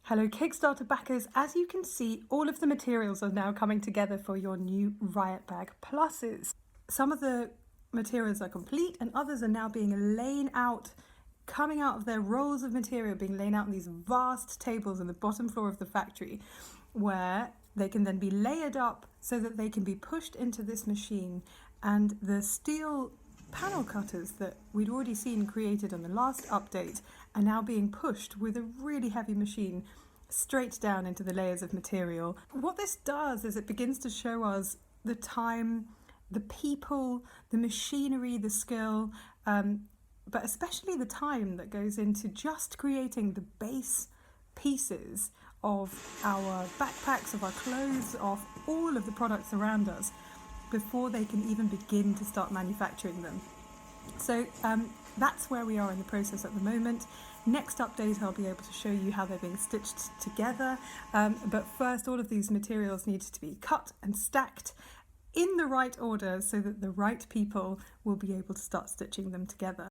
Hello Kickstarter backers, as you can see all of the materials are now coming together for your new RiutBag Pluses. Some of the materials are complete and others are now being laid out, coming out of their rolls of material, being laid out on these vast tables on the bottom floor of the factory where they can then be layered up so that they can be pushed into this machine, and the steel panel cutters that we'd already seen created on the last update are now being pushed with a really heavy machine straight down into the layers of material. What this does is it begins to show us the time, the people, the machinery, the skill, but especially the time that goes into just creating the base pieces of our backpacks, of our clothes, of all of the products around us before they can even begin to start manufacturing them. So that's where we are in the process at the moment. Next update I'll be able to show you how they're being stitched together, but first all of these materials need to be cut and stacked in the right order so that the right people will be able to start stitching them together.